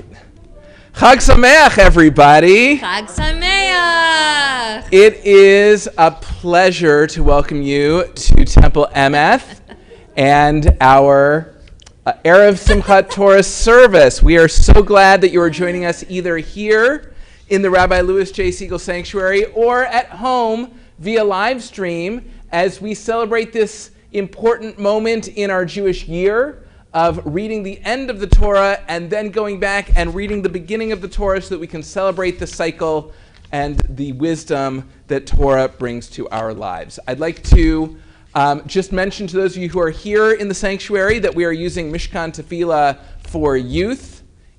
Chag Sameach, everybody. Chag Sameach. It is a pleasure to welcome you to Temple Emeth and our Erev Simchat Torah service. We are so glad that you are joining us either here in the Rabbi Louis J. Siegel Sanctuary or at home via live stream as we celebrate this important moment in our Jewish year of reading the end of the Torah and then going back and reading the beginning of the Torah so that we can celebrate the cycle and the wisdom that Torah brings to our lives. I'd like to just mention to those of you who are here in the sanctuary that we are using Mishkan Tefillah for youth.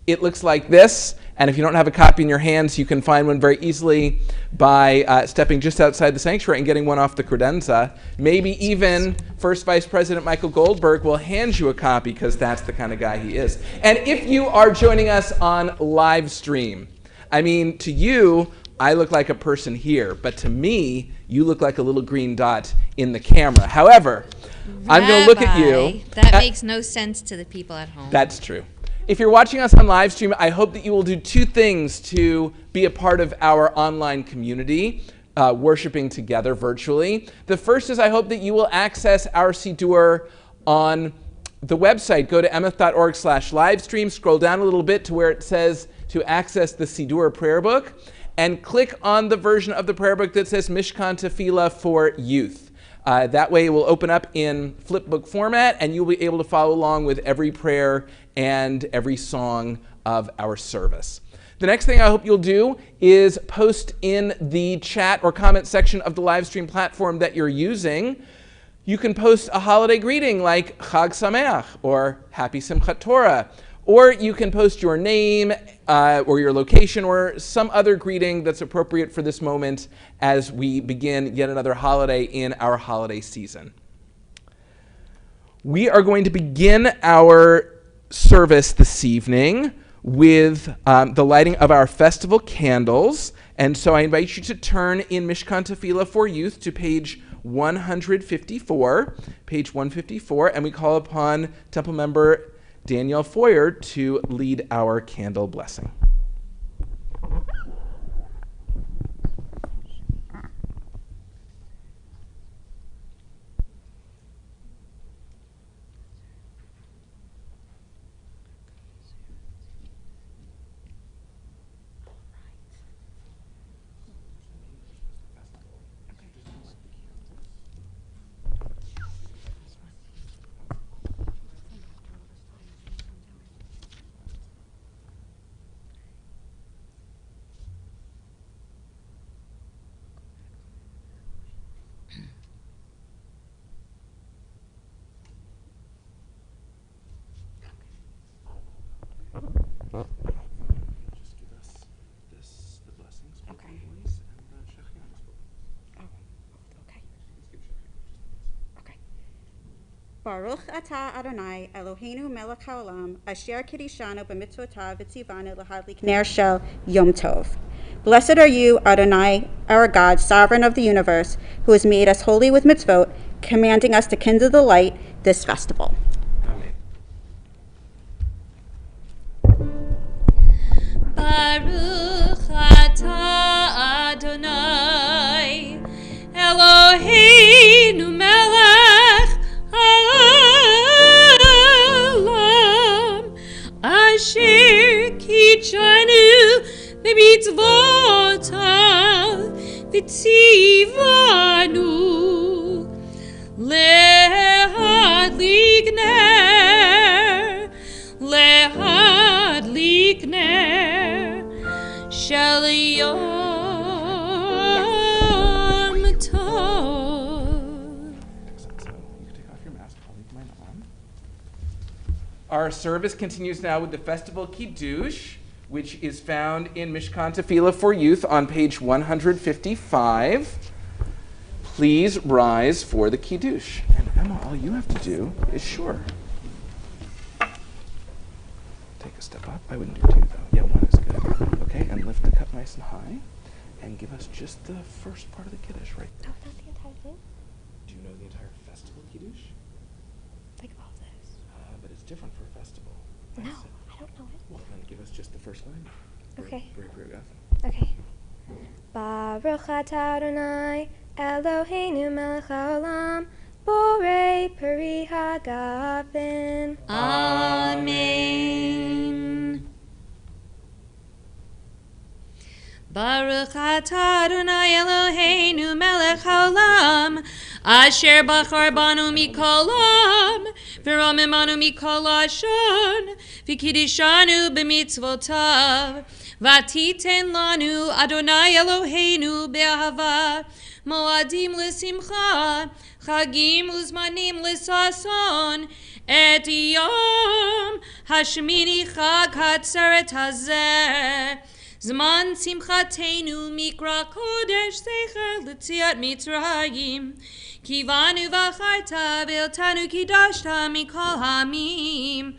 It looks like this, and if you don't have a copy in your hands, you can find one very easily by stepping just outside the sanctuary and getting one off the credenza. Maybe even First Vice President Michael Goldberg will hand you a copy because that's the kind of guy he is. And if you are joining us on live stream, I mean, to you, I look like a person here, but to me, you look like a little green dot in the camera. However, I'm going to look at you. That makes no sense to the people at home. That's true. If you're watching us on live stream, I hope that you will do two things to be a part of our online community, worshiping together virtually. The first is I hope that you will access our Siddur on the website. Go to emeth.org/livestream, scroll down a little bit to where it says to access the Siddur prayer book, and click on the version of the prayer book that says Mishkan Tefillah for Youth. That way it will open up in flipbook format, and you'll be able to follow along with every prayer and every song of our service. The next thing I hope you'll do is post in the chat or comment section of the live stream platform that you're using. You can post a holiday greeting like Chag Sameach or Happy Simchat Torah, or you can post your name or your location or some other greeting that's appropriate for this moment as we begin yet another holiday in our holiday season. We are going to begin our service this evening with the lighting of our festival candles. And so I invite you to turn in Mishkan Tefillah for Youth to page 154, and we call upon Temple member Danielle Foyer to lead our candle blessing. Just give us the blessings. Okay. Okay. Okay. Baruch atah Adonai Eloheinu melech haolam asher kiddushanu b'mitzvotav v'tzivanu lahadlik ner shel Yom Tov. Blessed are you, Adonai, our God, sovereign of the universe, who has made us holy with mitzvot, commanding us to kindle the light this festival. Baruch atah Adonai Eloheinu melech haolam asher kiddushanu b'mitzvotav v'tzivanu lehadlik ner shel Yom Tov. So you can take off your mask. I'll leave mine on. Our service continues now with the festival Kiddush, which is found in Mishkan Tefillah for Youth on page 155. Please rise for the Kiddush. And Emma, all you have to do is sure. Take a step up. I wouldn't do two, though. Yeah, one is good. Okay, and lift the cup nice and high. And give us just the first part of the Kiddush right there. Oh, not the entire thing? Do you know the entire festival Kiddush? Like all this? But it's different for a festival. No, I don't know it. Well, then give us just first line. Okay. Very. Okay. Baruch atah Adonai Eloheinu melech haolam borei peri hagafim. Amen. Baruch atah Adonai Eloheinu melech haolam asher bachar banu mikol am v'ram imanu mikol lashon v'kiddishanu b'mitzvotav v'titen lanu Adonai Eloheinu be'ahava moadim l'simcha chagim u'zmanim l'sason et yom hashmini chag hatzeret hazeh Zman simchatenu mikra kodesh secher l'tziat mitzrayim kivanu v'acharta v'iltanu kidashta mikol hamim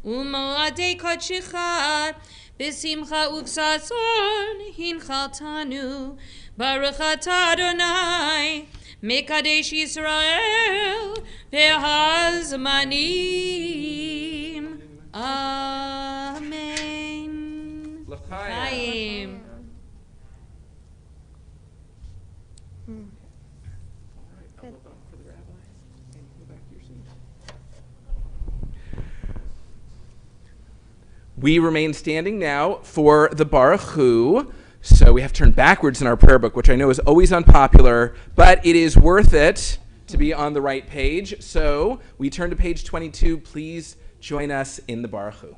u'moadei kodshecha b'simcha uv'sason hinchaltanu Baruch atah Adonai mekadesh Yisrael v'hazmanim Amen. L'chaim. We remain standing now for the Baruch Hu. So we have to turn backwards in our prayer book, which I know is always unpopular, but it is worth it to be on the right page. So we turn to page 22. Please join us in the Baruch Hu.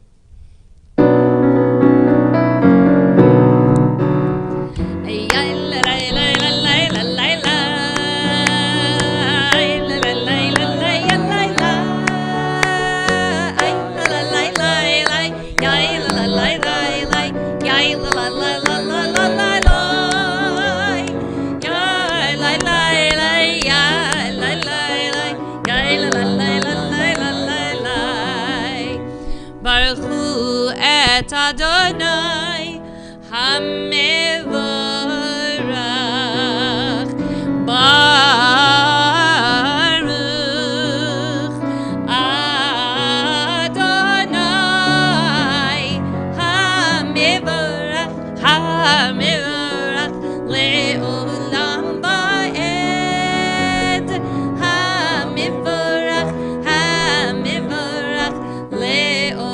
Adonai HaMevorach Baruch Adonai HaMevorach Le'olam Ba'ed HaMevorach Le'olam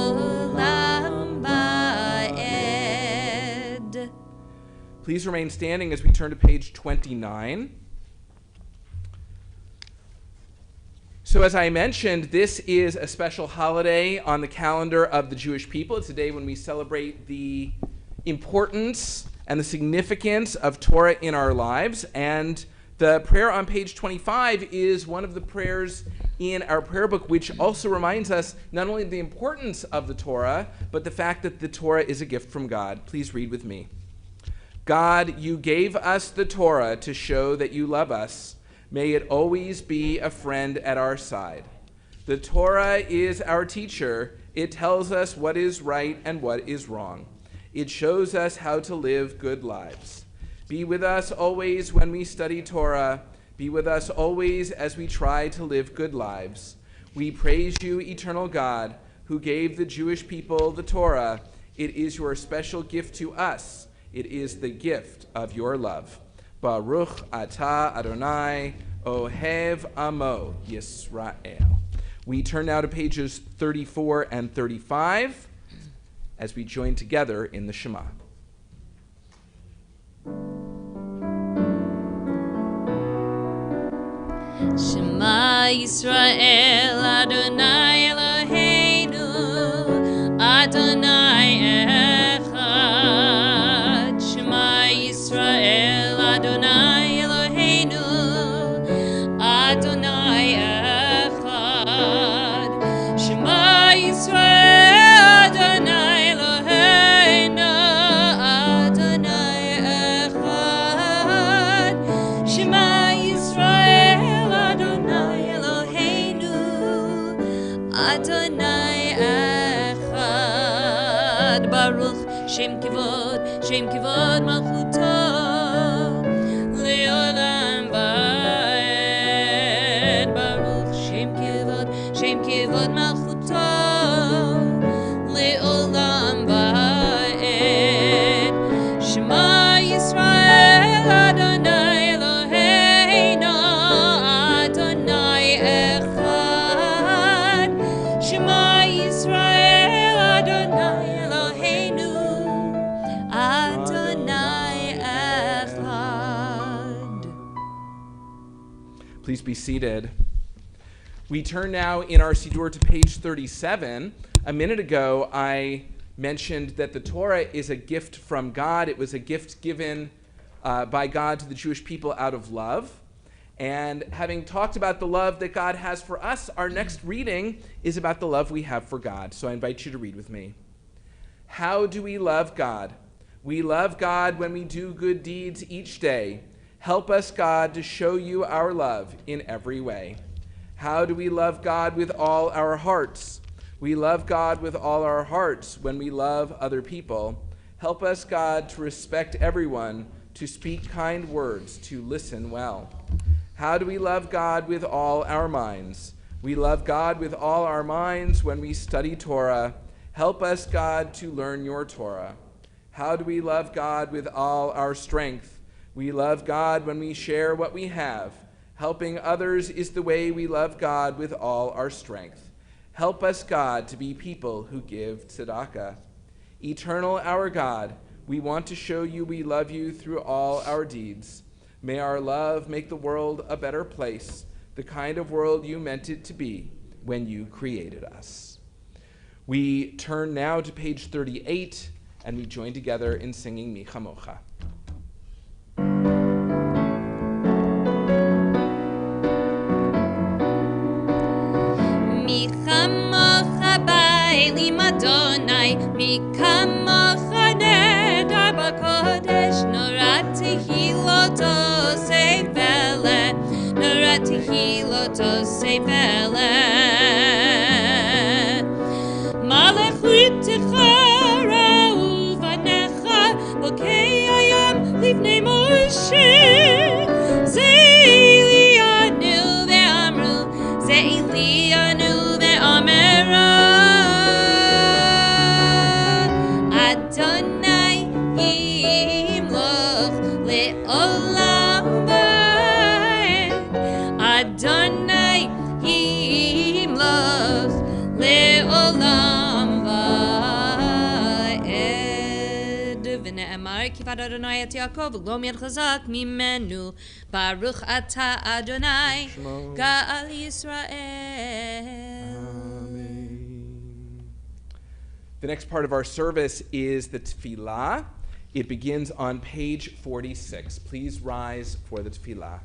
Please remain standing as we turn to page 29. So as I mentioned, this is a special holiday on the calendar of the Jewish people. It's a day when we celebrate the importance and the significance of Torah in our lives. And the prayer on page 25 is one of the prayers in our prayer book, which also reminds us not only of the importance of the Torah, but the fact that the Torah is a gift from God. Please read with me. God, you gave us the Torah to show that you love us. May it always be a friend at our side. The Torah is our teacher. It tells us what is right and what is wrong. It shows us how to live good lives. Be with us always when we study Torah. Be with us always as we try to live good lives. We praise you, eternal God, who gave the Jewish people the Torah. It is your special gift to us. It is the gift of your love. Baruch atah Adonai Ohev Amo Yisrael. We turn now to pages 34 and 35 as we join together in the Shema. Shema Yisrael Adonai Eloheinu Adonai Echad. Shema Yisrael Adonai Eloheinu Adonai Echad. Shema Yisrael Adonai Eloheinu Adonai Echad. Shema Yisrael Adonai Eloheinu Adonai Echad. Baruch Shem Kivod Malchuto Leolam Vaed. Baruch Shem Kivod Malchuto Leolam Vaed. Please be seated. We turn now in our Siddur to page 37. A minute ago, I mentioned that the Torah is a gift from God. It was a gift given by God to the Jewish people out of love. And having talked about the love that God has for us, our next reading is about the love we have for God. So I invite you to read with me. How do we love God? We love God when we do good deeds each day. Help us, God, to show you our love in every way. How do we love God with all our hearts? We love God with all our hearts when we love other people. Help us, God, to respect everyone, to speak kind words, to listen well. How do we love God with all our minds? We love God with all our minds when we study Torah. Help us, God, to learn your Torah. How do we love God with all our strength? We love God when we share what we have. Helping others is the way we love God with all our strength. Help us, God, to be people who give tzedakah. Eternal our God, we want to show you we love you through all our deeds. May our love make the world a better place, the kind of world you meant it to be when you created us. We turn now to page 38, and we join together in singing Mi Chamocha. Mi chamocha ba'elim Adonai, mi kamocha nedar b'kodesh, nora tehiloto seifele, nora tehiloto seifele. Malachutcha ra'u vanecha, bokei hayam livnei Moshe, ze'ilianu ve'amru, ze'ilianu ve'amera. Adonai yimloch le'olam va'ed. Adonai yimloch le'olam va'ed. V'ne'emar kifad Adonai et Yaakov lo miad chazak mimenu. Baruch ata Adonai Ga'al Yisrael. The next part of our service is the tefillah. It begins on page 46. Please rise for the tefillah.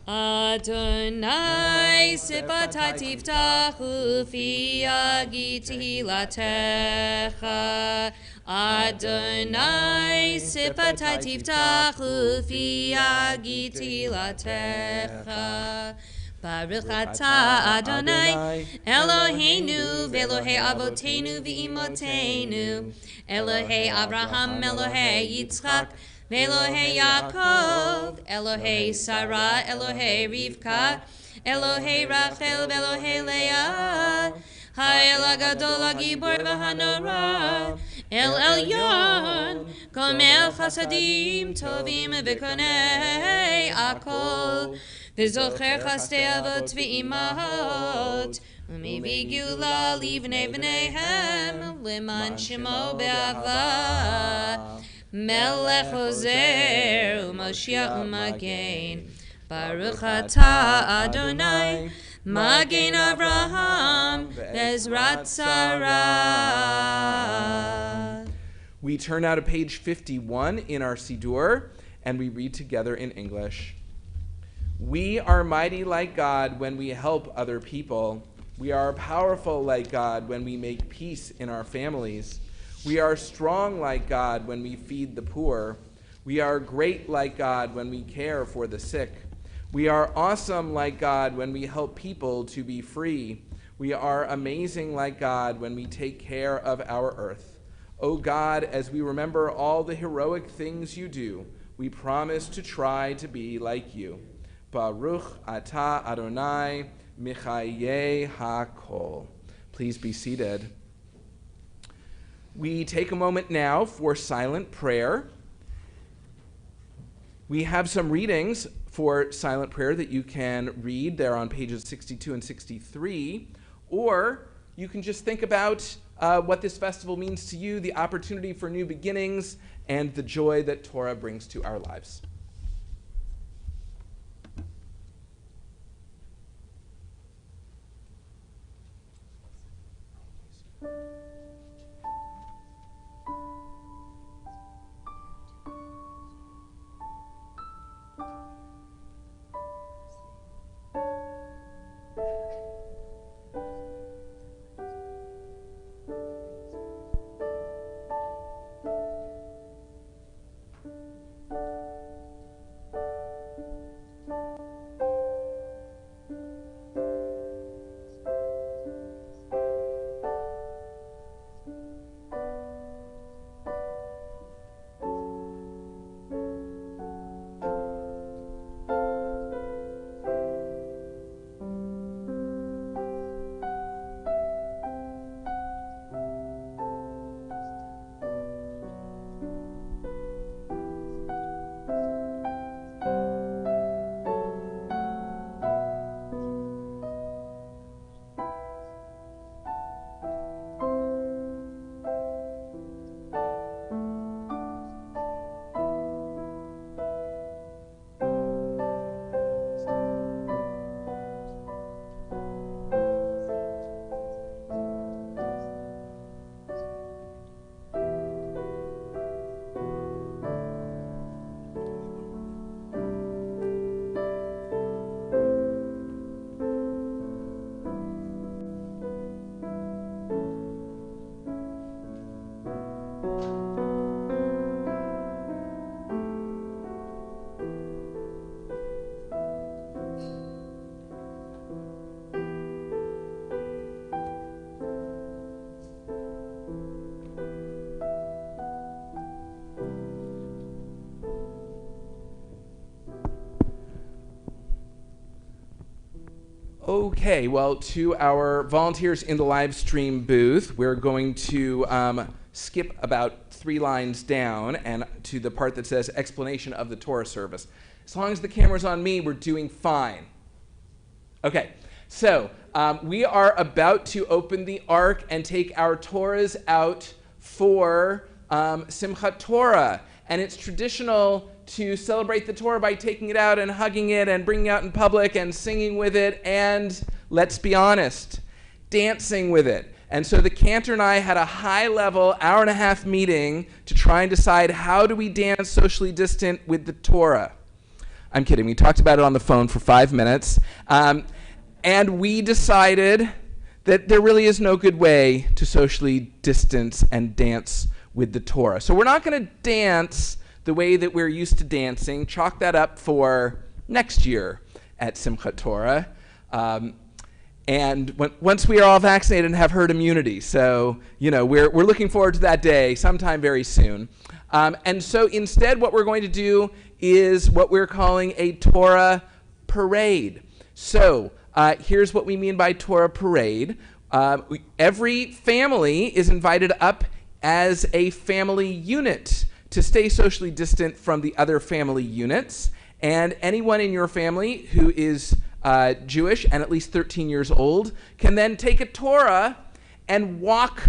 Adonai sipatai tiftachu fi yagi tehilatecha. Adonai sipatai tiftachu fi yagi tehilatecha. Baruch atah Adonai Eloheinu v'Elohei avotenu v'imotenu, Elohei Abraham, Elohei Yitzchak, v'Elohei Yaakov, Elohei Sarah, Elohei Rivka, Elohei Rachel, v'Elohei Leah, Ha'el HaGadol HaGibor v'Hanora, El Elyon, Gomel Chasadim Tovim v'Konei Akol, v'Zocher Chasdei Avot v'Imahot, U'mivi Gula livnei v'neihem, L'man Shemo be'ava, Melech Ozer u'Moshiach u'Magen. Baruch atah Adonai Magen Avraham Bezrat Sarah. We turn now to page 51 in our Siddur, and we read together in English. We are mighty like God when we help other people. We are powerful like God when we make peace in our families. We are strong like God when we feed the poor. We are great like God when we care for the sick. We are awesome like God when we help people to be free. We are amazing like God when we take care of our earth. O God, as we remember all the heroic things you do, we promise to try to be like you. Baruch atah Adonai Michayeh HaKol. Please be seated. We take a moment now for silent prayer. We have some readings for silent prayer that you can read. They're on pages 62 and 63. Or you can just think about what this festival means to you, the opportunity for new beginnings, and the joy that Torah brings to our lives. Okay, well, to our volunteers in the live stream booth, we're going to skip about 3 lines down and to the part that says explanation of the Torah service. As long as the camera's on me, we're doing fine. Okay, so we are about to open the Ark and take our Torahs out for Simchat Torah. And it's traditional to celebrate the Torah by taking it out and hugging it and bringing it out in public and singing with it and, let's be honest, dancing with it. And so the cantor and I had a high-level, hour-and-a-half meeting to try and decide how do we dance socially distant with the Torah. I'm kidding. We talked about it on the phone for 5 minutes. And we decided that there really is no good way to socially distance and dance with the Torah. So we're not going to dance the way that we're used to dancing. Chalk that up for next year at Simchat Torah. And once we are all vaccinated and have herd immunity. So, we're looking forward to that day sometime very soon. And so instead what we're going to do is what we're calling a Torah Parade. So here's what we mean by Torah Parade. Every family is invited up as a family unit to stay socially distant from the other family units. And anyone in your family who is Jewish and at least 13 years old can then take a Torah and walk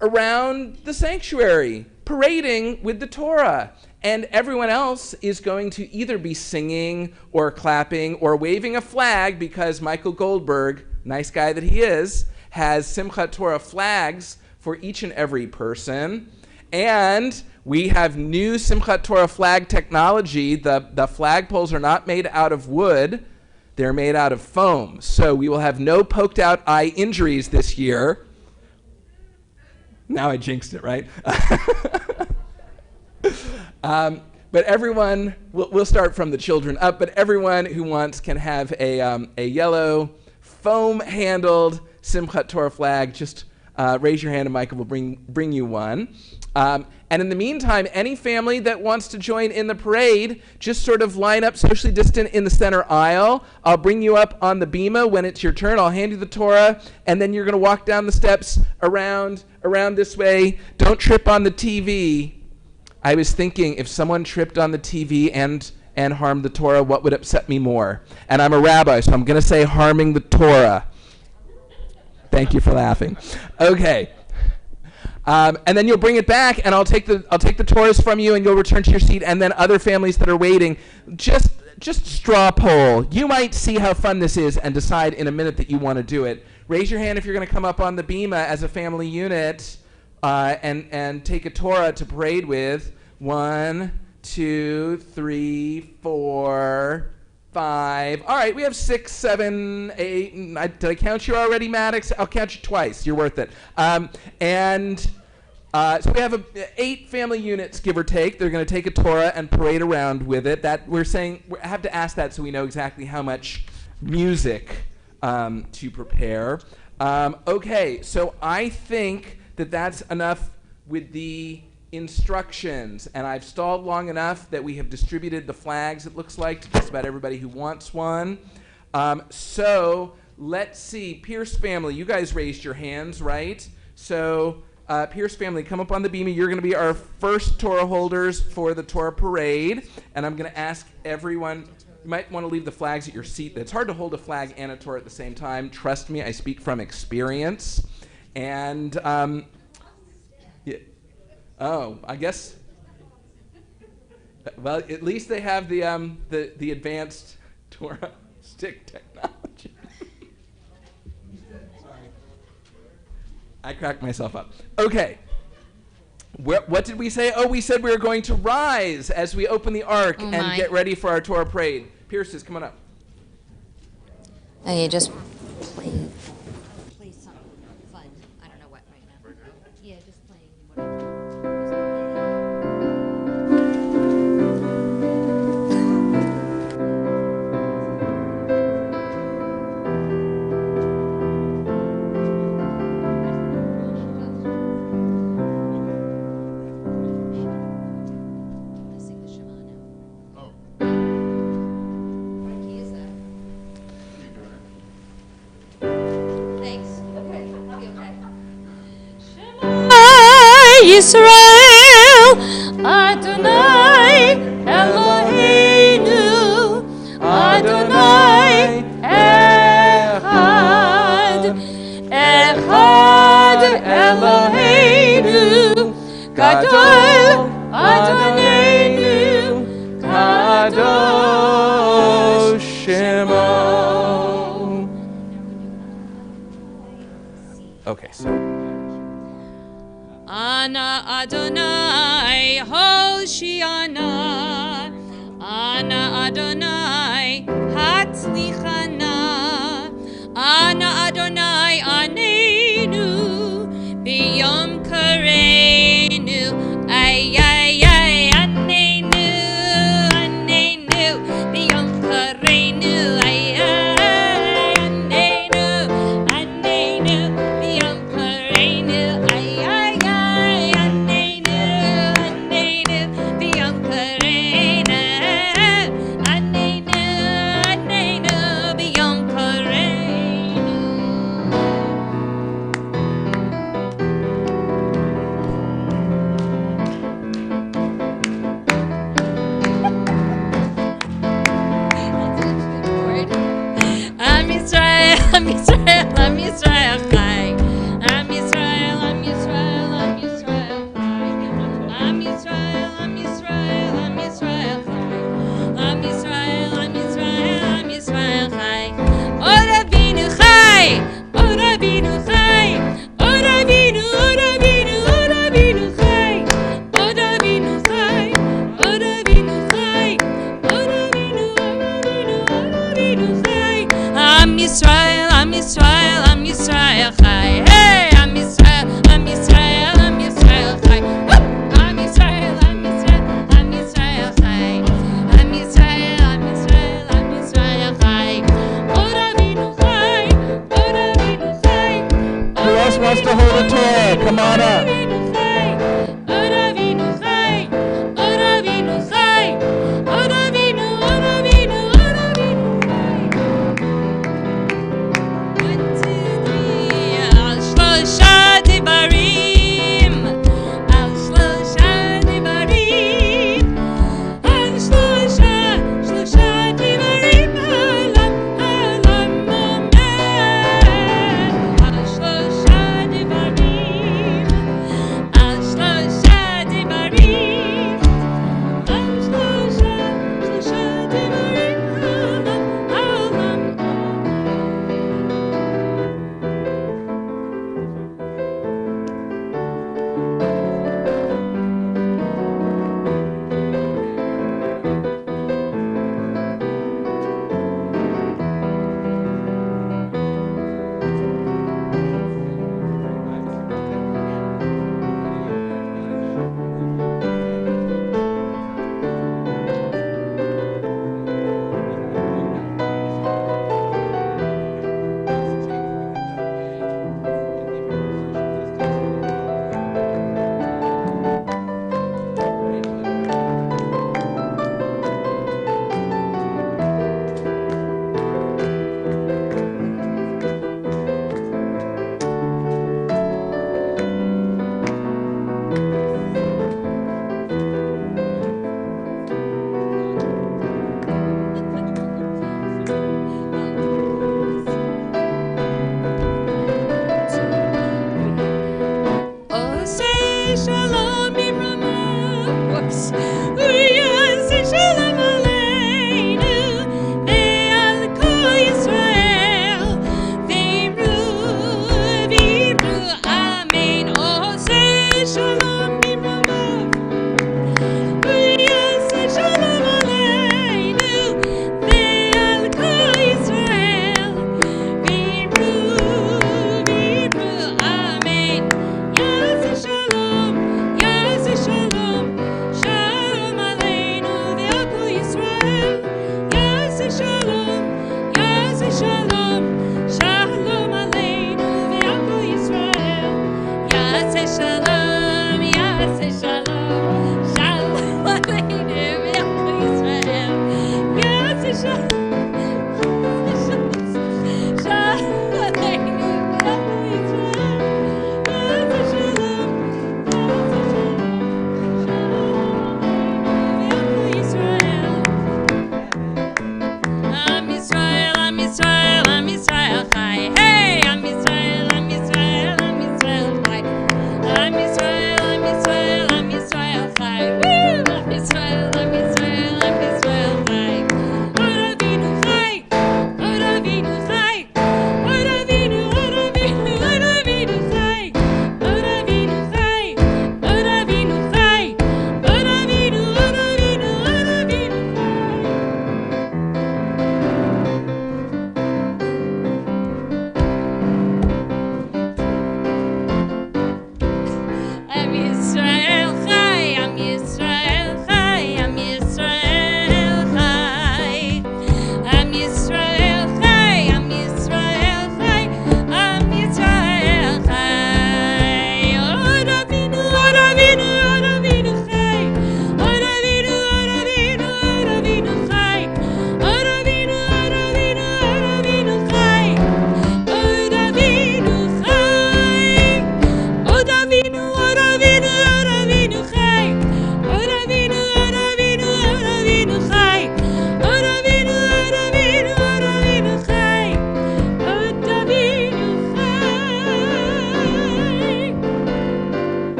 around the sanctuary, parading with the Torah. And everyone else is going to either be singing or clapping or waving a flag because Michael Goldberg, nice guy that he is, has Simchat Torah flags for each and every person. And we have new Simchat Torah flag technology. The flagpoles are not made out of wood. They're made out of foam. So we will have no poked out eye injuries this year. Now I jinxed it, right? But everyone, we'll start from the children up, but everyone who wants can have a yellow foam-handled Simchat Torah flag. Just raise your hand and Michael will bring you one. And in the meantime, any family that wants to join in the parade, just sort of line up socially distant in the center aisle. I'll bring you up on the bima when it's your turn. I'll hand you the Torah, and then you're going to walk down the steps around this way. Don't trip on the TV. I was thinking if someone tripped on the TV and harmed the Torah, what would upset me more? And I'm a rabbi, so I'm going to say harming the Torah. Thank you for laughing. Okay. And then you'll bring it back, and I'll take the Torahs from you, and you'll return to your seat. And then other families that are waiting, just straw poll. You might see how fun this is and decide in a minute that you want to do it. Raise your hand if you're going to come up on the bima as a family unit and take a Torah to parade with. 1, 2, 3, 4, 5. All right, we have 6, 7, 8. Did I count you already, Maddox? I'll count you twice. You're worth it. So we have 8 family units, give or take. They're going to take a Torah and parade around with it. That we're saying we have to ask that so we know exactly how much music to prepare. Okay, so I think that's enough with the instructions, and I've stalled long enough that we have distributed the flags, it looks like, to just about everybody who wants one. So let's see, Pierce family, you guys raised your hands, right? So Pierce family, come up on the bima. You're going to be our first Torah holders for the Torah Parade, and I'm going to ask everyone, you might want to leave the flags at your seat. It's hard to hold a flag and a Torah at the same time. Trust me, I speak from experience. And I guess. Well, at least they have the advanced Torah stick technology. Sorry, I cracked myself up. Okay. What did we say? Oh, we said we were going to rise as we open the Ark and get ready for our Torah Parade. Pierces, come on up. Oh, you just play something fun. I don't know what right now. Yeah, just playing whatever. Yisrael, Adonai Eloheinu, Adonai Echad, Echad Eloheinu, Gadol Adonai Kadosh Shemo. Okay, so Ana Adonai Hoshiana, Ana Adonai Hatzlichana, Ana Adonai Anenu, Biyom Kareinu, ay ay ay, Anenu, Anenu, Biyom Kareinu, ay ay, Anenu, Anenu, Biyom Kareinu, ay ay ay, Anenu, Anenu, Biyom Kareinu, Anenu, Anenu, Biyom Kareinu. Am Yisrael, Am Yisrael, Am Yisrael Chai. Am Yisrael, Am Yisrael, Am Yisrael Chai. Am Yisrael, Am Yisrael, Am Yisrael Chai. Am Yisrael, Am Yisrael, Am Yisrael Chai. O Rabbeinu Chai, O Rabbeinu Chai, O Rabbeinu, O Rabbeinu, O Rabbeinu Chai. O Rabbeinu Chai, O Rabbeinu Chai, O Rabbeinu, O Rabbeinu, O Rabbeinu Chai. Am Yisrael, Am Yisrael, Am Yisrael Chai. Hey, Am Yisrael, Am Yisrael, Am Yisrael Chai. Whoop! Am Yisrael, Am Yisrael, Am Yisrael Chai. Am Yisrael, Am Yisrael, Am Yisrael Chai. O Rabbeinu Chai, O Rabbeinu Chai. who else wants to hold a Torah? Come on up.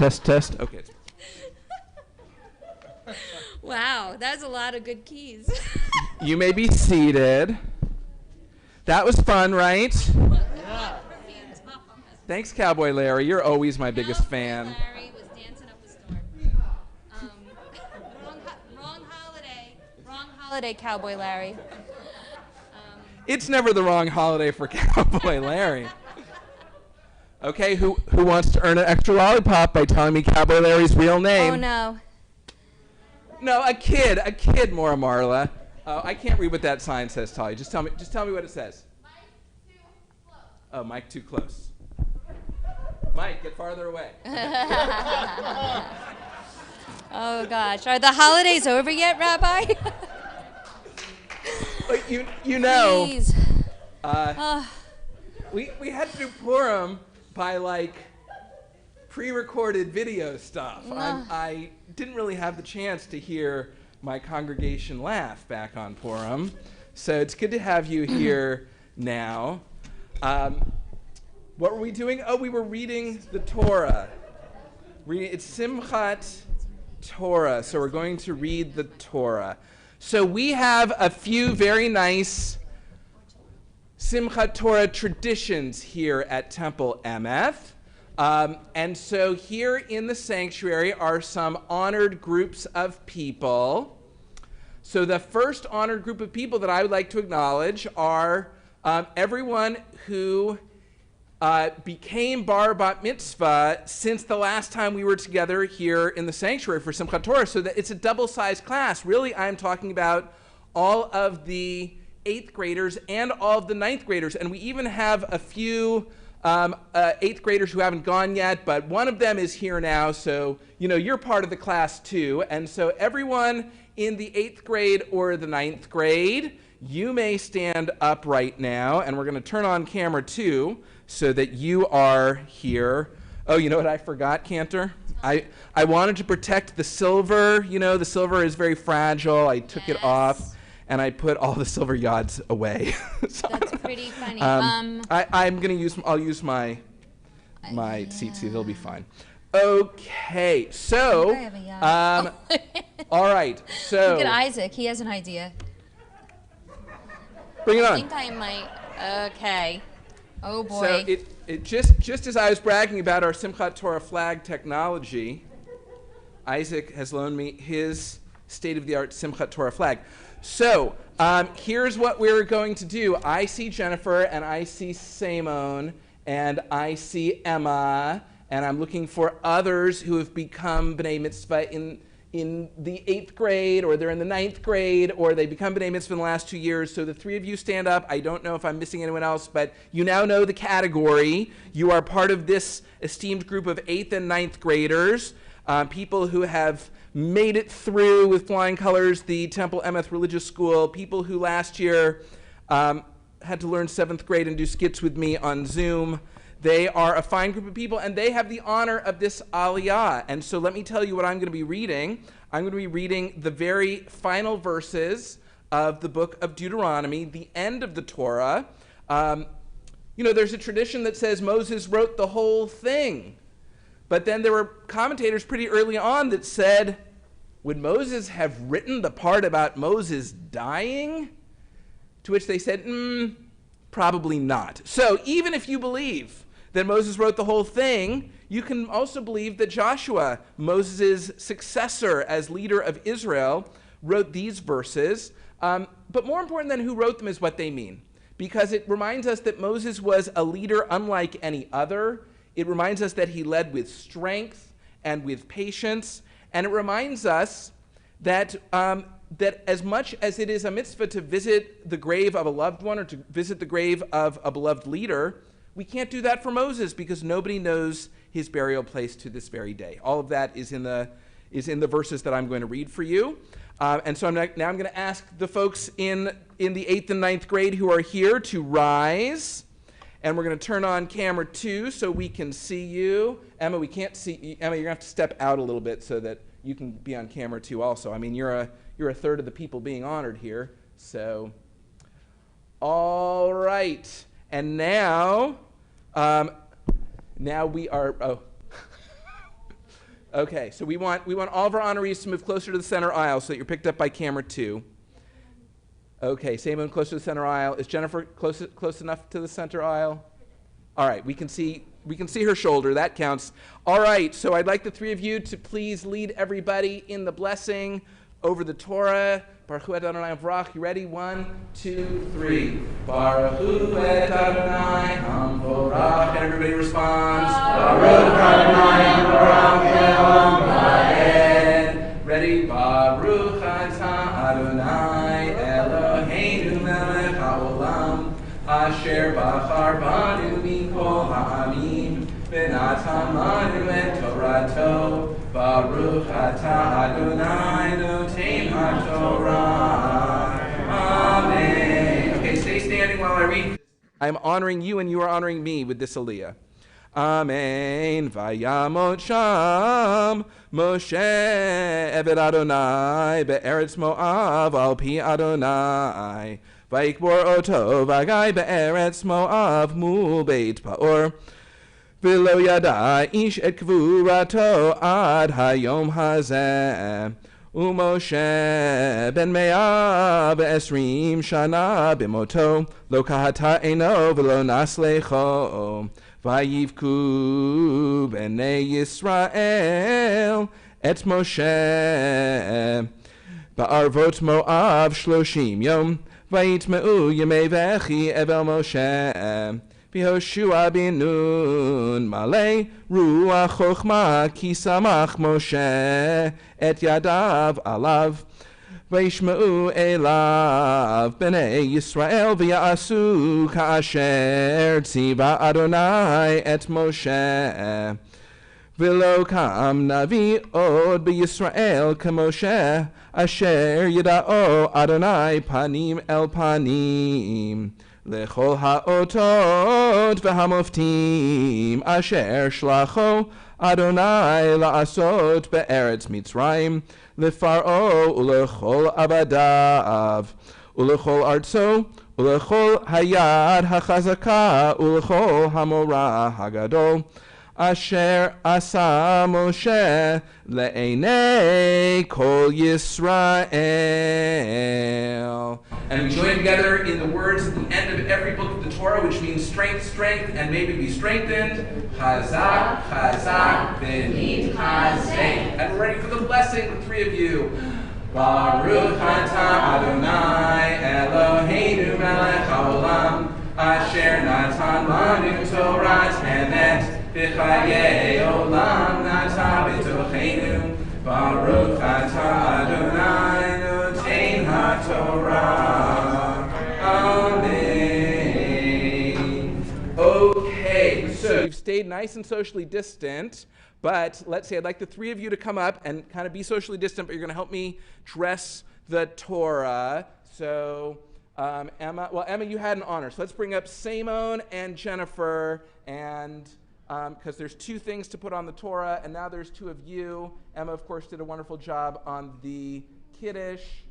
test. Okay. Wow, that's a lot of good keys. You may be seated. That was fun, right? Thanks, Cowboy Larry. You're always my biggest fan. Larry was dancing up a storm. Wrong holiday. Wrong holiday, Cowboy Larry. It's never the wrong holiday for Cowboy Larry. Okay, who wants to earn an extra lollipop by telling me Cowboy Larry's real name? Oh, no. No, a kid, Maura Marla. I can't read what that sign says, Talia. Just tell me what it says. Mic too close. Mike, get farther away. Oh, gosh. Are the holidays over yet, Rabbi? But you know, Please. we had to do Purim by pre-recorded video stuff. I didn't really have the chance to hear my congregation laugh back on Purim, so it's good to have you here now. What were we doing? Oh, we were reading the Torah. It's Simchat Torah, so we're going to read the Torah. So we have a few very nice Simchat Torah traditions here at Temple Emeth. And so here in the sanctuary are some honored groups of people. So the first honored group of people that I would like to acknowledge are everyone who became bar bat mitzvah since the last time we were together here in the sanctuary for Simchat Torah, so that it's a double-sized class. Really, I'm talking about all of the 8th graders and all of the 9th graders, and we even have a few 8th graders who haven't gone yet, but one of them is here now, so you're part of the class too. And so everyone in the 8th grade or the 9th grade, you may stand up right now, and we're going to turn on camera too, so that you are here. Oh, you know what I forgot, Cantor? I wanted to protect the silver. The silver is very fragile. I took it off, and I put all the silver yods away. So, That's pretty funny. I'll use my seat. See, they'll be fine. Okay, so I have a yod. all right. So Look at Isaac. He has an idea. Bring it on. I think I might. Okay. Oh boy. So it just as I was bragging about our Simchat Torah flag technology, Isaac has loaned me his state-of-the-art Simchat Torah flag. So here's what we're going to do. I see Jennifer, and I see Simone, and I see Emma, and I'm looking for others who have become B'nai Mitzvah in the 8th grade, or they're in the 9th grade, or they become B'nai Mitzvah in the last 2 years. So the 3 of you stand up. I don't know if I'm missing anyone else, but you now know the category. You are part of this esteemed group of 8th and 9th graders, people who have made it through with flying colors the Temple Emeth Religious School, people who last year had to learn 7th grade and do skits with me on Zoom. They are a fine group of people, and they have the honor of this aliyah. And so let me tell you what I'm going to be reading. I'm going to be reading the very final verses of the book of Deuteronomy, the end of the Torah. There's a tradition that says Moses wrote the whole thing. But then there were commentators pretty early on that said, would Moses have written the part about Moses dying? To which they said, probably not. So even if you believe that Moses wrote the whole thing, you can also believe that Joshua, Moses' successor as leader of Israel, wrote these verses. But more important than who wrote them is what they mean, because it reminds us that Moses was a leader unlike any other. It reminds us that he led with strength and with patience, and it reminds us that that as much as it is a mitzvah to visit the grave of a loved one or to visit the grave of a beloved leader, we can't do that for Moses because nobody knows his burial place to this very day. All of that is in the verses that I'm going to read for you. And so I'm going to ask the folks in the 8th and 9th grade who are here to rise. And we're going to turn on camera 2 so we can see you. Emma, we can't see you. Emma, you're going to have to step out a little bit so that you can be on camera 2 also. I mean, you're a third of the people being honored here. So, all right. And now we are, Okay, so we want all of our honorees to move closer to the center aisle so that you're picked up by camera 2. Okay, Simon close to the center aisle. Is Jennifer close enough to the center aisle? All right, we can see her shoulder. That counts. All right, so I'd like the three of you to please lead everybody in the blessing over the Torah. Baruch hu et Adonai Avrach. You ready? 1, 2, 3. Baruch hu et Adonai Hamvorach. Everybody responds. Baruch Adonai Hamvorach Le'olam Va'ed. Ready? Baruch atah Adonai Eloheinu melech haolam asher bachar banu mikol ha'amim v'natamanu et Torato. Baruch atah Adonai noten haTorah. Amen. Okay, stay standing while I read. I'm honoring you and you are honoring me with this aliyah. Amen. Vayamot sham Moshe Eved Adonai be'eretz Moav al pi Adonai. Vayikbor oto v'agai be'eretz Moav mul beit Paor. V'lo yada ish et kvurato ad hayom hazeh. Umoshe ben mea ve'esrim shana b'moto lo kahata eno v'lo naslecho. Vayivku b'nei Yisrael et Moshe ba'arvot Moav shloshim yom vayitmeu yemei v'echi evel Moshe v'Hoshua bin Nun malei ruach chochma ki samach Moshe et yadav alav Vayishma'u elav b'nei Yisrael v'ya'asu ka'asher tziva Adonai et Moshe. V'lo kam navi od b'Yisrael k'Moshe asher yida'o Adonai panim el panim. Lechol ha'otot v'hamoftim asher shlacho Adonai la'asot be'eretz Mitzrayim leFaro ulechol abadav ulechol artso ulechol hayad hachazaka ulechol hamorah hagadol asher asa Moshe le'enei kol Yisrael. And we join together in the words at the end of every book of the Torah, which means strength, strength, and maybe be strengthened. Chazak, chazak, v'nitchazek. And we're ready for the blessing, the three of you. Baruch atah Adonai Eloheinu melech haolam asher natan lanu Torat Emet v'chayei olam nata b'tochenu. Baruch atah Adonai noten haTorah. Amen. Okay, so you've stayed nice and socially distant, but let's say I'd like the three of you to come up and kind of be socially distant, but you're going to help me dress the Torah. So Emma, you had an honor. So let's bring up Simon and Jennifer, and because there's two things to put on the Torah, and now there's two of you. Emma, of course, did a wonderful job on the Kaddish.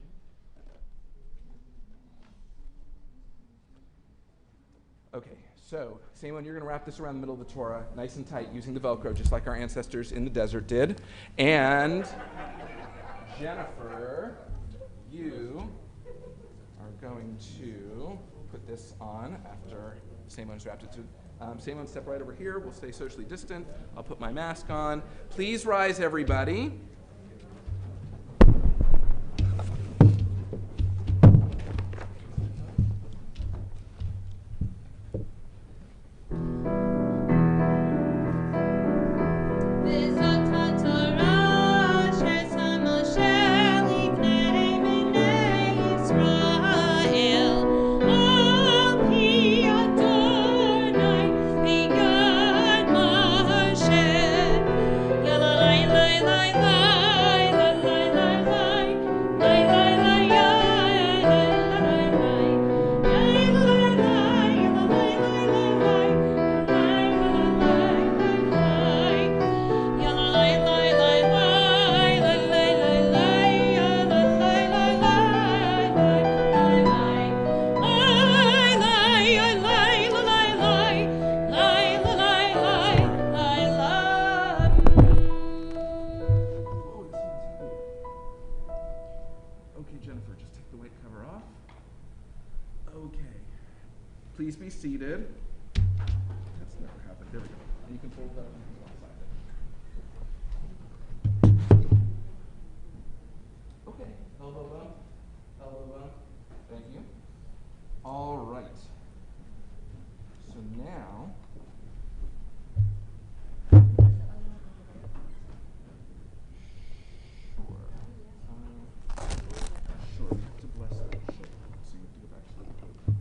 Okay, so Simon, you're going to wrap this around the middle of the Torah, nice and tight, using the Velcro, just like our ancestors in the desert did. And Jennifer, you are going to put this on after Simon's wrapped it. Simon, step right over here. We'll stay socially distant. I'll put my mask on. Please rise, everybody. La la la la la seated. That's never happened. There we go. And you can fold that alongside it. Okay. Elbow bump. Elbow bump. Thank you. All right. So now. Sure, you have to bless that. Sure. So you have to go back to the podium.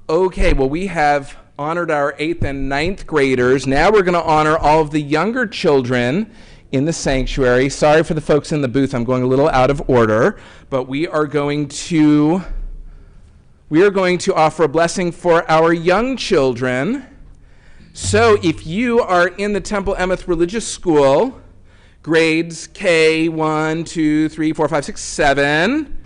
Okay, well, we have honored our 8th and 9th graders. Now we're going to honor all of the younger children in the sanctuary. Sorry for the folks in the booth, I'm going a little out of order, but we are going to offer a blessing for our young children. So if you are in the Temple Emeth Religious School, grades K, 1, 2, 3, 4, 5, 6, 7,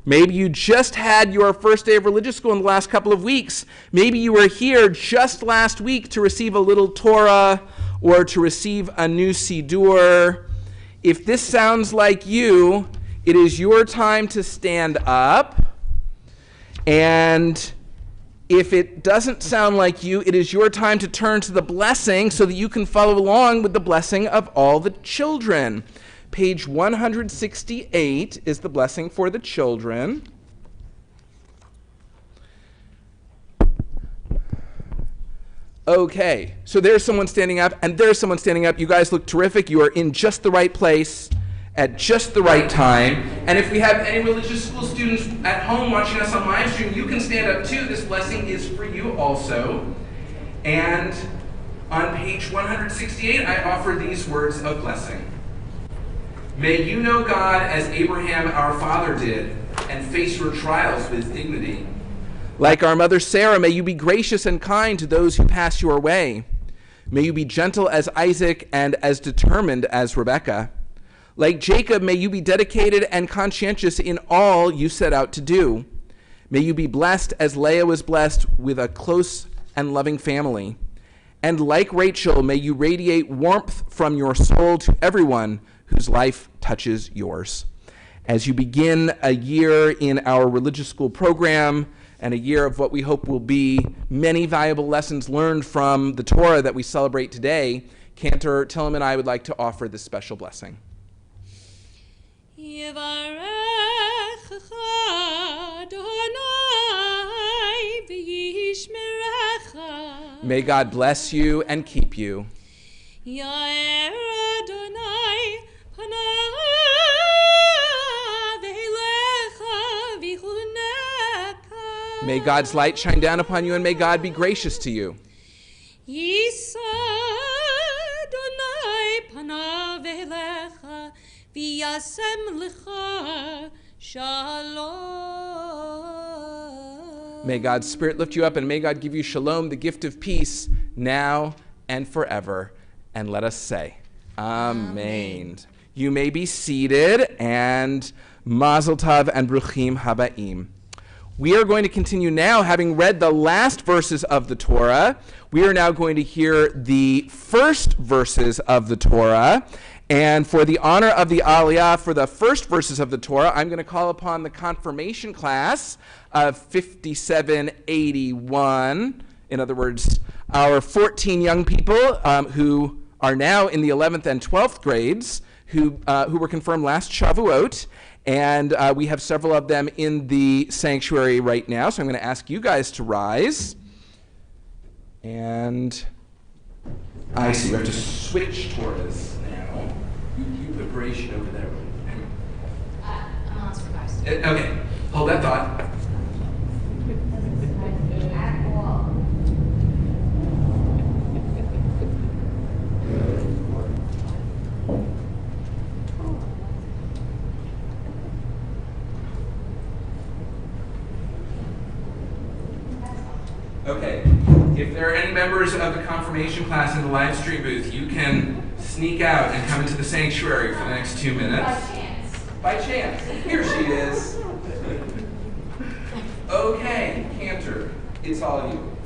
maybe you just had your first day of religious school in the last couple of weeks. Maybe you were here just last week to receive a little Torah or to receive a new Siddur. If this sounds like you, it is your time to stand up. And if it doesn't sound like you, it is your time to turn to the blessing so that you can follow along with the blessing of all the children. Page 168 is the blessing for the children. Okay, so there's someone standing up, and there's someone standing up. You guys look terrific. You are in just the right place at just the right time. And if we have any religious school students at home watching us on live stream, you can stand up too. This blessing is for you also. And on page 168, I offer these words of blessing. May you know God as Abraham our father did, and face your trials with dignity. Like our mother Sarah, may you be gracious and kind to those who pass your way. May you be gentle as Isaac and as determined as Rebekah. Like Jacob, may you be dedicated and conscientious in all you set out to do. May you be blessed as Leah was blessed with a close and loving family. And like Rachel, may you radiate warmth from your soul to everyone whose life touches yours. As you begin a year in our religious school program and a year of what we hope will be many valuable lessons learned from the Torah that we celebrate today, Cantor Tillum and I would like to offer this special blessing. May God bless you and keep you. May God's light shine down upon you, and may God be gracious to you. May God's Spirit lift you up, and may God give you shalom, the gift of peace, now and forever. And let us say, Amen. You may be seated, and Mazel Tov and Bruchim Habaim. We are going to continue now, having read the last verses of the Torah. We are now going to hear the first verses of the Torah. And for the honor of the Aliyah, for the first verses of the Torah, I'm going to call upon the confirmation class of 5781. In other words, our 14 young people who are now in the 11th and 12th grades, who were confirmed last Shavuot. And we have several of them in the sanctuary right now. So I'm going to ask you guys to rise. And I see we have to switch Torahs now. You put Bereishit over there. I'm lost for guys. Okay, hold that thought. Okay, if there are any members of the confirmation class in the live stream booth, you can sneak out and come into the sanctuary for the next 2 minutes. By chance. By chance. Here she is. Okay, Cantor, it's all you.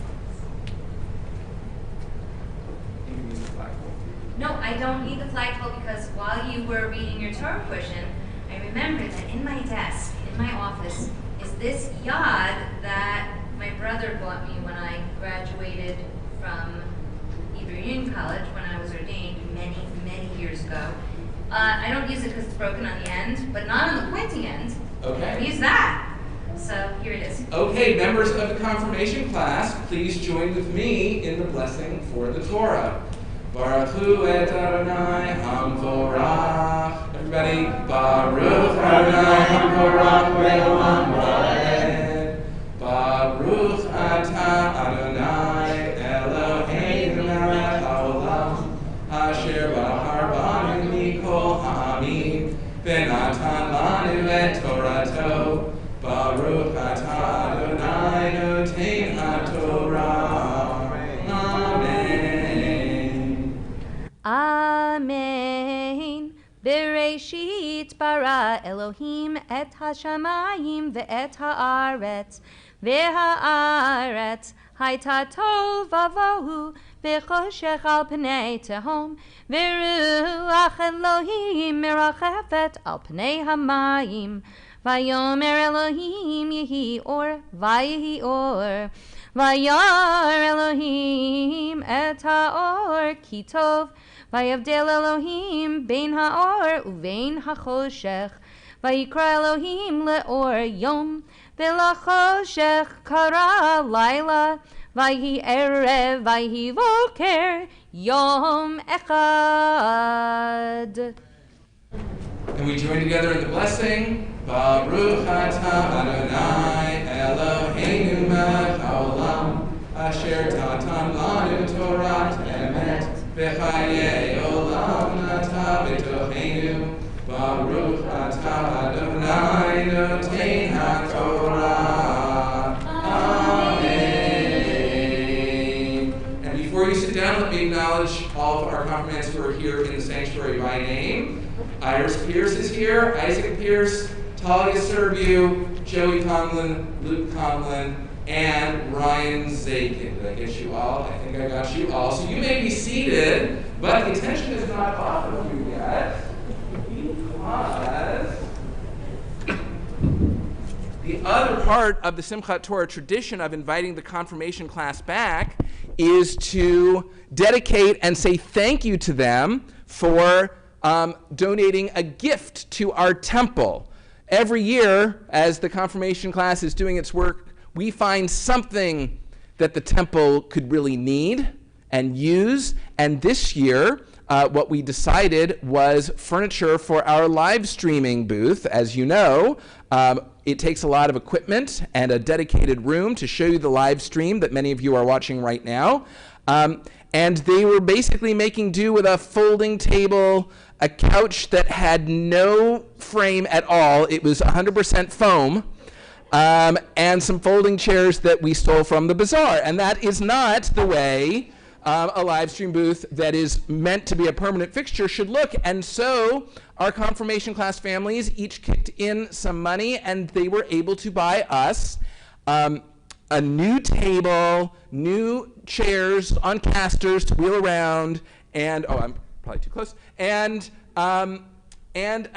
No, I don't need the flagpole because while you were reading your Torah portion, I remembered that in my desk, in my office, is this yad that my brother bought me when I graduated from Hebrew Union College when I was ordained many, many years ago. I don't use it because it's broken on the end, but not on the pointing end. Okay. I use that. So here it is. Okay, members of the confirmation class, please join with me in the blessing for the Torah. Baruch hu et Adonai hamvorach. Everybody, Baruch Adonai hamvorach ve'olam va'ed. Baruch atah Adonai Eloheinu melech haolam asher bahar banu mikol ha'amim v'natan lanu et Torato. Baruch atah Adonai noten haTorah. Amen. Amen. Bereshit bara Elohim et hashamayim ve'et haaretz ve'haaretz hayta tov vavohu bechoshech al pnei tehom ve'ruach Elohim merachefet al pnei hamayim. Vayomer Elohim yehi or, vayehi or. Vayar Elohim et haor ki tov. Vayavdel Elohim bein haor uvein hachoshech. Vayikra Elohim leor yom v'lachoshech kara laila. Vayhi erev vayhi voker yom echad. And we join together in the blessing. Baruch atah Adonai Eloheinu melech haolam asher tatan lanu Torah Emet v'chayei olam nata b'tocheinu. Baruch atah Adonai noten haTorah. Amen. And before you sit down, let me acknowledge all of our confirmands who are here in the sanctuary by name. Iris Pierce is here, Isaac Pierce, Talia Serbu, Joey Conlon, Luke Conlon, and Ryan Zakin. Did I get you all? I think I got you all. So you may be seated, but the attention is not off of you yet, because the other part of the Simchat Torah tradition of inviting the confirmation class back is to dedicate and say thank you to them for donating a gift to our temple. Every year, as the confirmation class is doing its work, we find something that the temple could really need and use. And this year, what we decided was furniture for our live streaming booth. As you know, it takes a lot of equipment and a dedicated room to show you the live stream that many of you are watching right now. And they were basically making do with a folding table, a couch that had no frame at all. It was 100% foam, and some folding chairs that we stole from the bazaar. And that is not the way a live stream booth that is meant to be a permanent fixture should look. And so our confirmation class families each kicked in some money, and they were able to buy us a new table, new chairs on casters to wheel around, and I'm probably too close, and a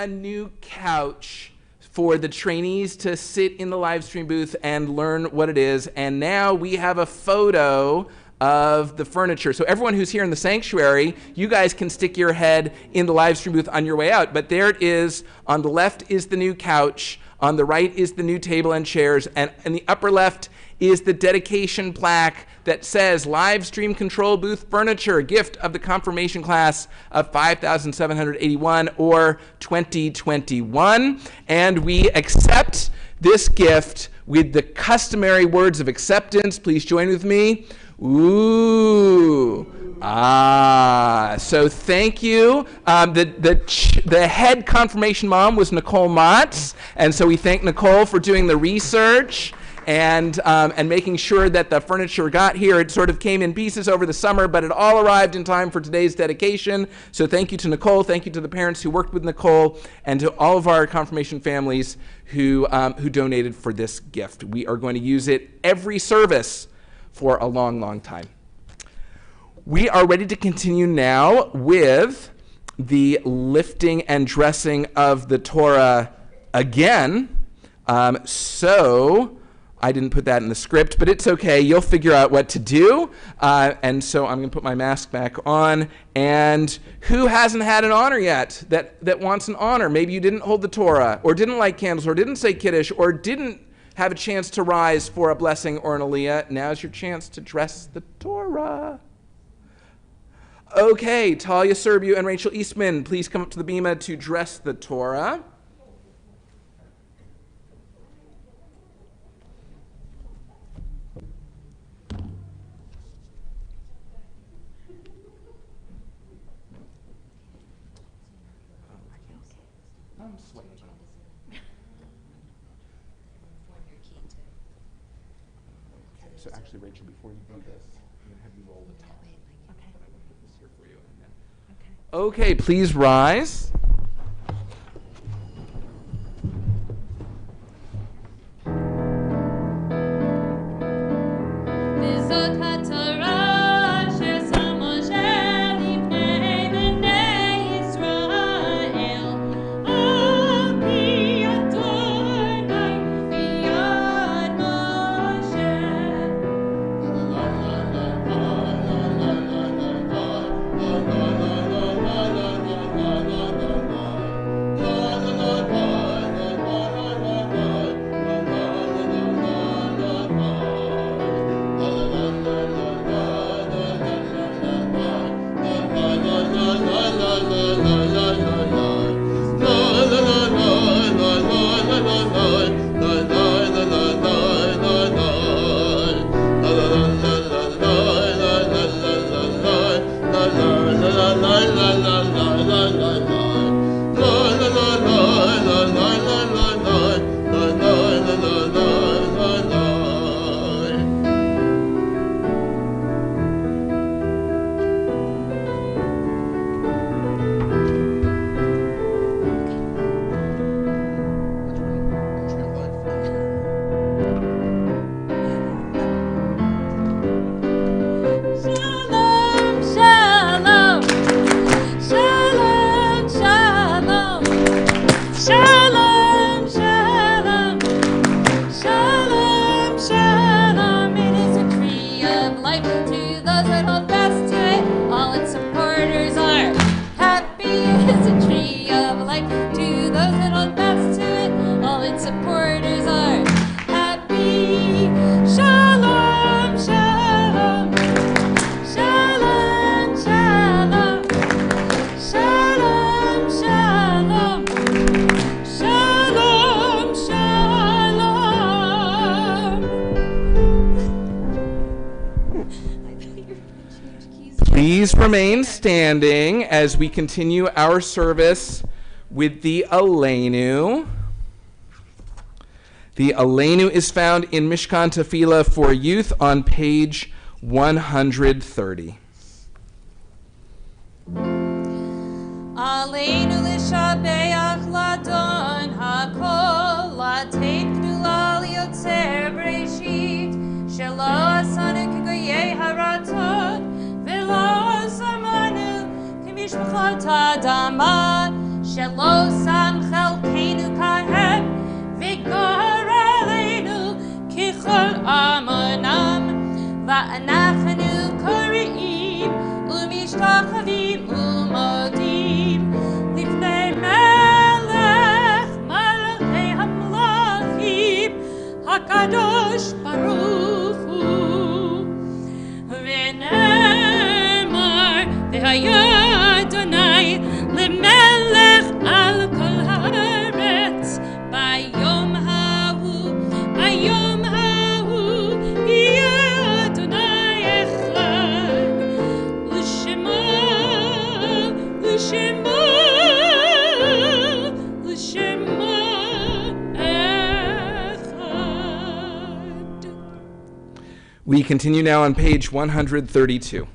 new couch for the trainees to sit in the live stream booth and learn what it is. And now we have a photo of the furniture. So everyone who's here in the sanctuary, you guys can stick your head in the live stream booth on your way out. But there it is. On the left is the new couch. On the right is the new table and chairs. And in the upper left is the dedication plaque that says live stream control booth furniture, gift of the confirmation class of 5,781 or 2021. And we accept this gift with the customary words of acceptance. Please join with me. Ooh. So thank you. The head confirmation mom was Nicole Motz, and so we thank Nicole for doing the research and making sure that the furniture got here. It sort of came in pieces over the summer, but it all arrived in time for today's dedication. So thank you to Nicole, thank you to the parents who worked with Nicole, and to all of our confirmation families who donated for this gift. We are going to use it every service for a long, long time. We are ready to continue now with the lifting and dressing of the Torah again. So I didn't put that in the script, but it's okay. You'll figure out what to do. And so I'm going to put my mask back on. And who hasn't had an honor yet that wants an honor? Maybe you didn't hold the Torah, or didn't light candles, or didn't say Kaddish, or didn't have a chance to rise for a blessing or an aliyah. Now's your chance to dress the Torah. Okay, Talia Serbu and Rachel Eastman, please come up to the bima to dress the Torah. I'm sweating. Okay, so actually, Rachel, before you do this, I'm going to have you roll the top. Okay, please rise. Please remain standing as we continue our service with the Elenu. The Elenu is found in Mishkan Tefillah for Youth on page 130. Aleinu l'shabeach ladon hakol latein gdula liyotzer breshit shelo asanu k'goyei haratot v'lo samanu k'mishpachot ha'adama shelo sam chelkeinu kahem v'gor aleinu kichol amonam va'anachanu kore'im u'mishtachavim u'modim lifnei melech malachei hamlachim hakadosh baruch hu v'nemar v'haya Adonai lemelech al kol haaretz bayom hahu yeh Adonai echad l'shema echad. We continue now on page 132.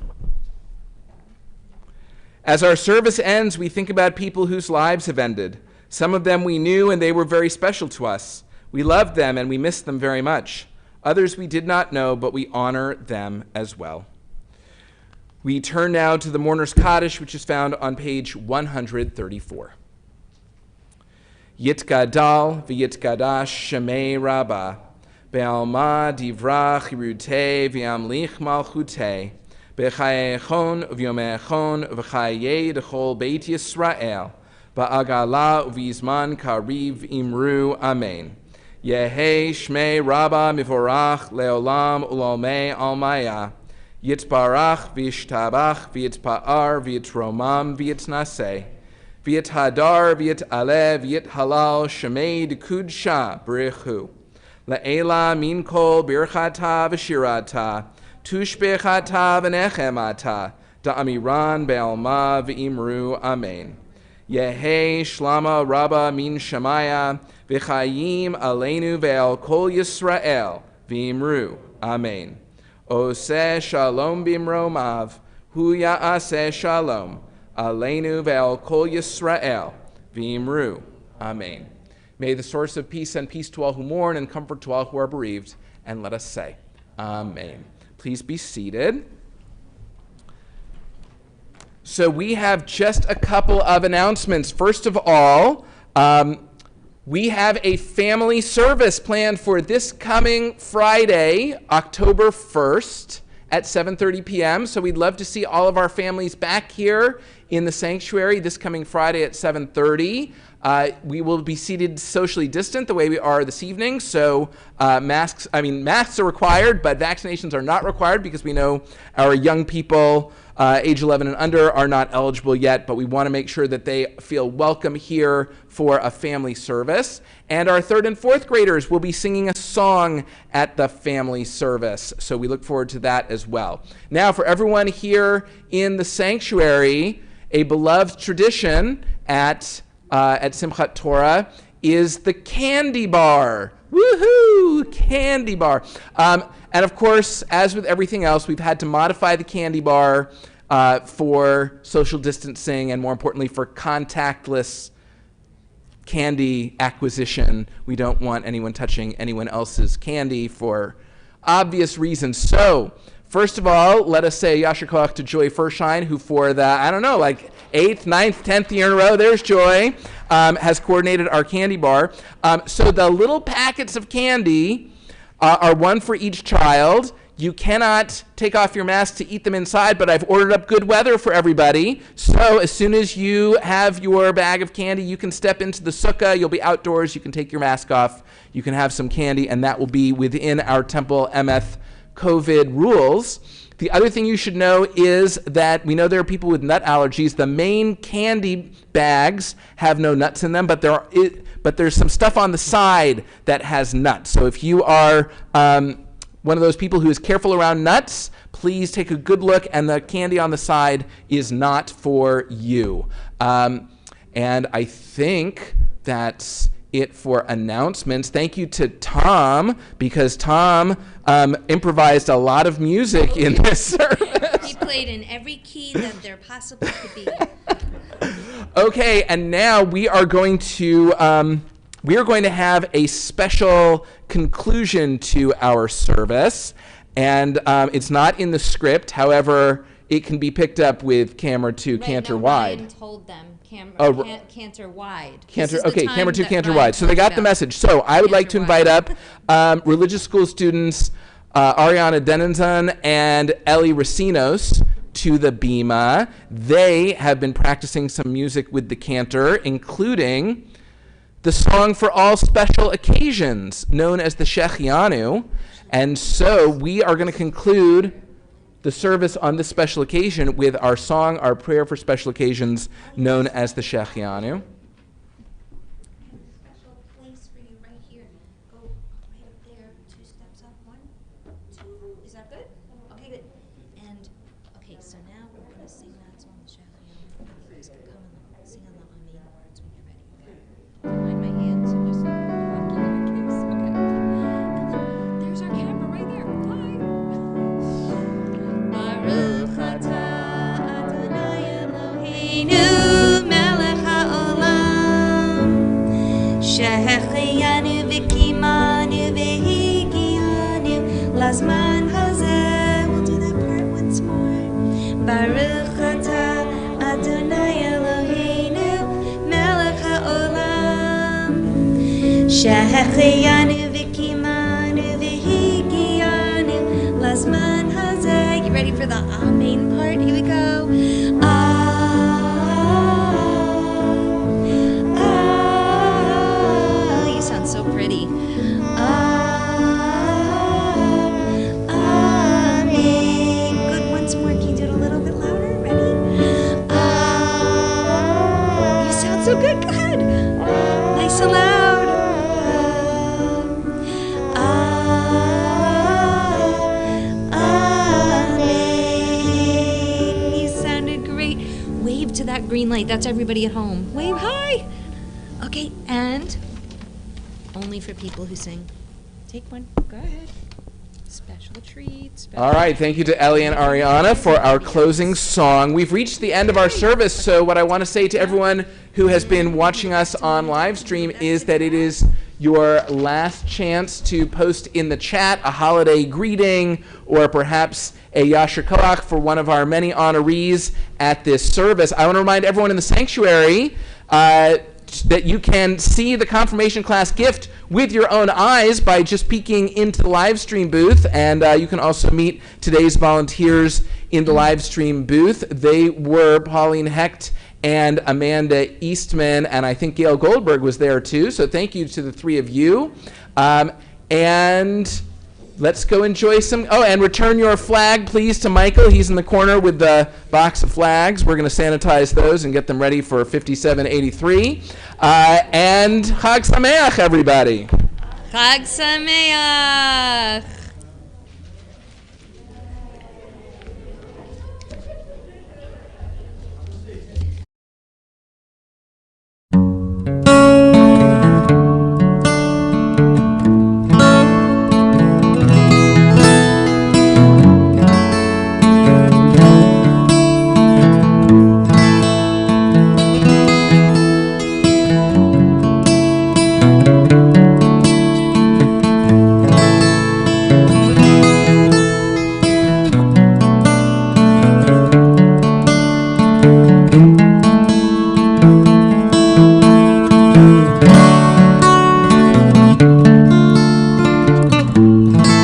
As our service ends, we think about people whose lives have ended. Some of them we knew and they were very special to us. We loved them and we missed them very much. Others we did not know, but we honor them as well. We turn now to the Mourner's Kaddish, which is found on page 134. Yitgadal v'yitgadash shemei Rabbah, be'alma divrach hirutei v'yamlich malchutei, be'chayechon v'yomechon v'chayei d'chol beit Yisrael, ba'agala u'vizman kariv imru amen. Yehei shmei Rabbah mivorach leolam u'lolmei almaya, Yitbarach v'yishtabach v'yitpa'ar v'yitromam v'yitnaseh, v'yithadar v'yit'aleh v'yithalal shemei d'kudsha b'richu. Le'ela min kol birchata v'shirata, tushbechata v'nechemata, da'amiran be'alma v'imru amen. Yehei shlama Rabbah min Shemaya, v'chayim Elenu ve'al kol Yisrael v'imru amen. Oseh shalom bimromav, hu ya'aseh shalom, Elenu ve'al kol Yisrael, v'imru, amen. May the source of peace send peace to all who mourn and comfort to all who are bereaved, and let us say, amen. Please be seated. So we have just a couple of announcements. First of all, we have a family service planned for this coming Friday, October 1st at 7:30 p.m. So we'd love to see all of our families back here in the sanctuary this coming Friday at 7:30. We will be seated socially distant the way we are this evening. So masks are required, but vaccinations are not required because we know our young people age 11 and under are not eligible yet, but we want to make sure that they feel welcome here for a family service. And our 3rd and 4th graders will be singing a song at the family service. So we look forward to that as well. Now, for everyone here in the sanctuary, a beloved tradition at Simchat Torah is the candy bar. Woohoo! Candy bar. And of course, as with everything else, we've had to modify the candy bar for social distancing and, more importantly, for contactless candy acquisition. We don't want anyone touching anyone else's candy for obvious reasons. So, first of all, let us say Yasher Koach to Joy Furshine, who for the, 8th, 9th, 10th year in a row, there's Joy, has coordinated our candy bar. So the little packets of candy are one for each child. You cannot take off your mask to eat them inside, but I've ordered up good weather for everybody. So as soon as you have your bag of candy, you can step into the sukkah. You'll be outdoors. You can take your mask off. You can have some candy, and that will be within our Temple Emeth COVID rules. The other thing you should know is that we know there are people with nut allergies. The main candy bags have no nuts in them, but there's some stuff on the side that has nuts. So if you are one of those people who is careful around nuts, please take a good look, and the candy on the side is not for you. And I think that's it for announcements. Thank you to Tom, because Tom improvised a lot of music in this service. He played in every key that there possibly could be. Okay, and now we are going to have a special conclusion to our service, and it's not in the script. However, it can be picked up with camera 2, canter wide. Ryan told them canter wide. Camera 2, canter wide. So they got the message. So I would like to invite up religious school students Ariana Denenzan and Ellie Racinos to the bima. They have been practicing some music with the cantor, including the song for all special occasions, known as the Shechianu. And so we are going to conclude the service on this special occasion with our song, our prayer for special occasions, known as the Shechianu. Special place for you right here. Go right up there, 2 steps up, 1, 2. Is that good? Okay, good. And okay, so now we're gonna sing that song, the Shechianu. You guys can come and sing on the main words when you're ready. Okay. Mind my hands and just walk you in a kiss. Okay. And then there's our camera right there. Hi. Baruch atah Adonai Eloheinu melech haolam שהחיינו וקיימנו והגיענו לזמן הזה. You ready for the Amen part? Here we go. You sound so pretty. Amen. Good. Once more. Can you do it a little bit louder? Ready? You sound so good. Go ahead. Nice and loud. Amen. You sounded great. Wave to that green light. That's everybody at home. Wave high. Okay, and only for people who sing. Take one. Go ahead. Special treats. All right, thank you to Ellie and Ariana for our closing song. We've reached the end of our service, so what I want to say to everyone who has been watching us on live stream is that it is your last chance to post in the chat a holiday greeting or perhaps a Yasher Koach for one of our many honorees at this service. I want to remind everyone in the sanctuary that you can see the confirmation class gift with your own eyes by just peeking into the live stream booth, and you can also meet today's volunteers in the live stream booth. They were Pauline Hecht and Amanda Eastman, and I think Gail Goldberg was there too, so thank you to the three of you. And let's go enjoy some, and return your flag, please, to Michael. He's in the corner with the box of flags. We're going to sanitize those and get them ready for 5783. And Chag Sameach, everybody. Chag Sameach.